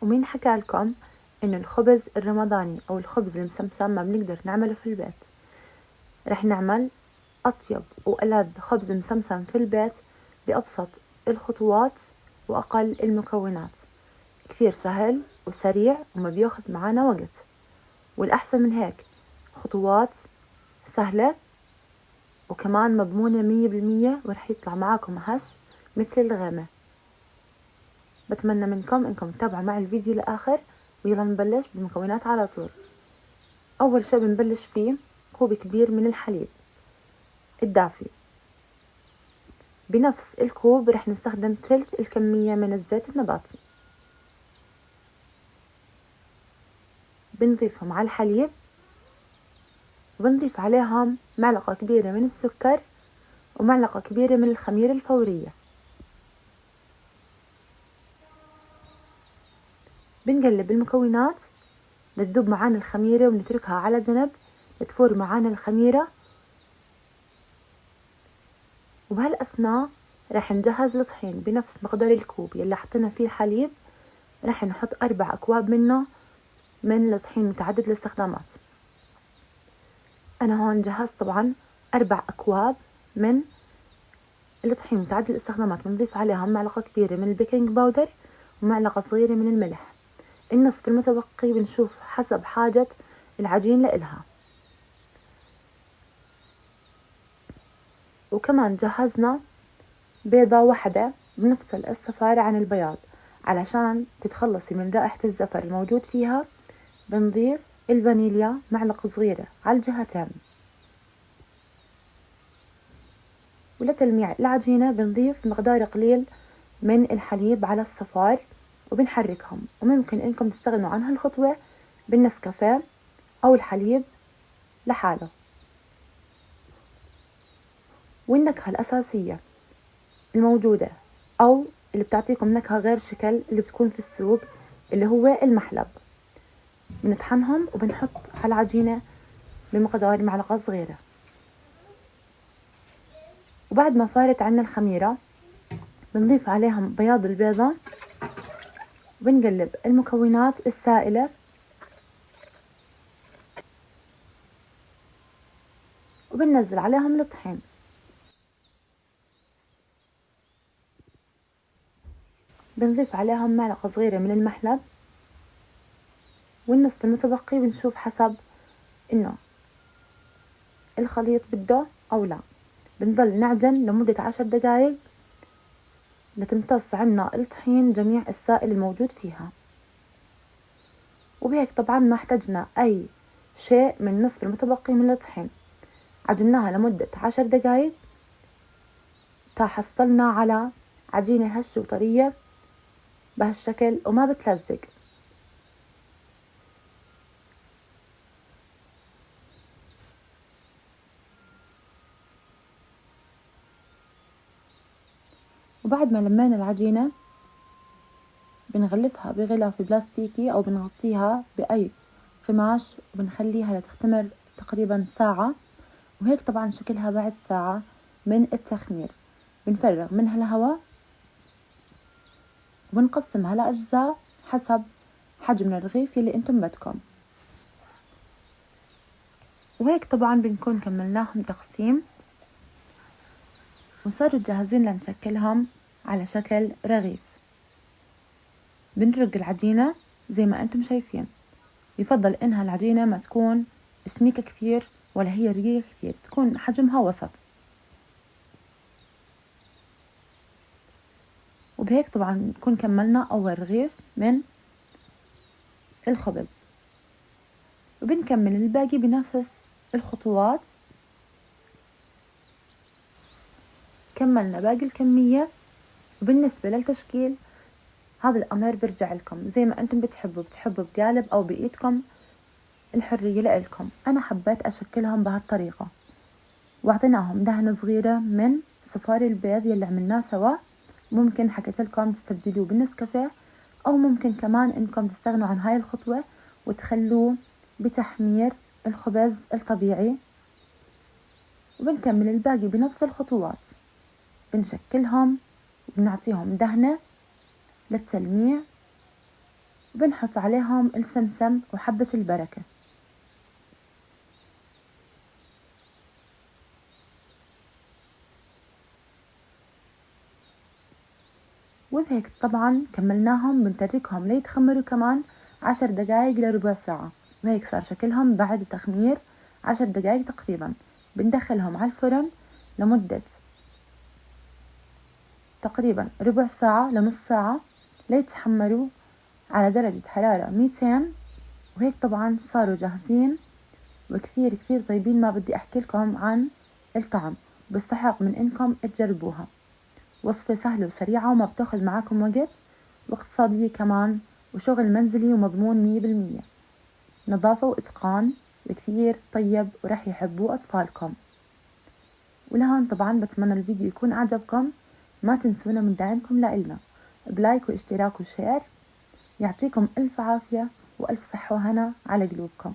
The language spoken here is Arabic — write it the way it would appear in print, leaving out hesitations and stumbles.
ومين حكى لكم إنه الخبز الرمضاني أو الخبز المسمسم ما بنقدر نعمله في البيت؟ رح نعمل أطيب وألذ خبز مسمسم في البيت بأبسط الخطوات وأقل المكونات، كثير سهل وسريع وما بياخد معانا وقت، والأحسن من هيك خطوات سهلة وكمان مضمونة 100% ورح يطلع معاكم هش مثل الغامة. بتمنى منكم انكم تتابعوا معي الفيديو لآخر، ويلا نبلش بالمكونات على طول. أول شي بنبلش فيه كوب كبير من الحليب الدافي، بنفس الكوب رح نستخدم ثلث الكمية من الزيت النباتي، بنضيفهم على الحليب وبنضيف عليهم معلقة كبيرة من السكر ومعلقة كبيرة من الخميرة الفورية. بنقلب المكونات لتذوب معانا الخميرة ونتركها على جنب لتفور معانا الخميرة. وبهالأثناء راح نجهز الطحين بنفس مقدار الكوب يلي حطينا فيه الحليب، راح نحط 4 أكواب منه من الطحين متعدد الاستخدامات. أنا هون جهزت طبعا 4 أكواب من الطحين متعدد الاستخدامات، بنضيف عليهم معلقة كبيرة من البيكنج باودر ومعلقة صغيرة من الملح. النصف المتبقي بنشوف حسب حاجة العجين لإلها. وكمان جهزنا بيضة واحدة بنفصل الصفار عن البياض علشان تتخلصي من رائحة الزفر الموجود فيها. بنضيف الفانيليا معلقة صغيرة على الجهتين، ولتلميع العجينة بنضيف مقدار قليل من الحليب على الصفار وبنحركهم. وممكن انكم تستغنوا عن هالخطوة بالنسكافيه او الحليب لحاله. والنكهة الأساسية الموجودة أو اللي بتعطيكم نكهة غير شكل اللي بتكون في السوق اللي هو المحلب، بنطحنهم وبنحط على العجينة بمقدار معلقة صغيرة. وبعد ما فارت عنا الخميرة بنضيف عليهم بياض البيضة وبنقلب المكونات السائلة وبننزل عليهم الطحين. بنضيف عليهم معلقة صغيرة من المحلب، والنصف المتبقي بنشوف حسب انه الخليط بده او لا. بنضل نعجن لمدة 10 دقايق لتمتص عنا الطحين جميع السائل الموجود فيها. وبهيك طبعا ما احتجنا اي شيء من النصف المتبقي من الطحين. عجناها لمدة 10 دقايق تا حصلنا على عجينة هشة وطرية بهالشكل وما بتلزق. وبعد ما لمينا العجينة بنغلفها بغلاف بلاستيكي أو بنغطيها بأي قماش وبنخليها لتختمر تقريبا ساعة. وهيك طبعا شكلها بعد ساعة من التخمير. بنفرغ منها الهواء وبنقسمها لأجزاء حسب حجم الرغيف اللي انتم بدكم. وهيك طبعا بنكون كملناهم تقسيم وصاروا جاهزين لنشكلهم على شكل رغيف. بنرق العجينة زي ما انتم شايفين. يفضل انها العجينة ما تكون سميكة كثير ولا هي رقيقة كثير، تكون حجمها وسط. وبهيك طبعا نكون كملنا اول رغيف من الخبز، وبنكمل الباقي بنفس الخطوات. كملنا باقي الكمية. وبالنسبة للتشكيل هذا الأمر برجع لكم زي ما أنتم بتحبوا بقالب أو بإيدكم، الحرية لإلكم. أنا حبيت أشكلهم بهالطريقة، وأعطيناهم دهنة صغيرة من صفار البيض يلي عملناه سوا. ممكن حكيت لكم تستبدلوه بالنسكافيه، أو ممكن كمان إنكم تستغنوا عن هاي الخطوة وتخلوه بتحمير الخبز الطبيعي. وبنكمل الباقي بنفس الخطوات، بنشكلهم وبنعطيهم دهنة للتلميع وبنحط عليهم السمسم وحبة البركة. وبهيك طبعا كملناهم، بنتركهم ليتخمروا كمان 10 دقايق لربع ساعة. وهيك صار شكلهم بعد تخمير 10 دقايق تقريبا. بندخلهم على الفرن لمدة تقريبا ربع ساعة لنص ساعة ليتحمروا على درجة حرارة 200. وهيك طبعا صاروا جاهزين وكثير كثير طيبين. ما بدي أحكي لكم عن الطعم، بستحق من إنكم تجربوها. وصفة سهلة وسريعة وما بتاخذ معاكم وقت، واقتصادية كمان، وشغل منزلي ومضمون 100%. نظافة وإتقان، وكثير طيب ورح يحبوه أطفالكم. ولهون طبعا بتمنى الفيديو يكون أعجبكم. ما تنسونا من دعمكم لإلنا بلايك واشتراك وشير. يعطيكم ألف عافية وألف صحة وهنا على قلوبكم.